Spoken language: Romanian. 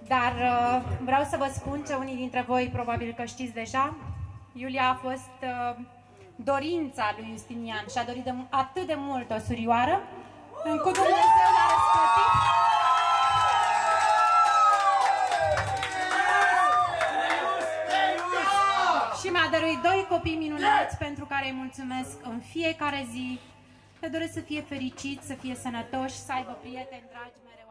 Dar vreau să vă spun ce unii dintre voi probabil că știți deja. Iulia a fost dorința lui Justinian și a dorit atât de mult o surioară, încât Dumnezeu l-a răsplătit. Și mi-a dăruit doi copii minunați pentru care îi mulțumesc în fiecare zi. Le doresc să fie fericiți, să fie sănătoși, să aibă prieteni dragi mereu.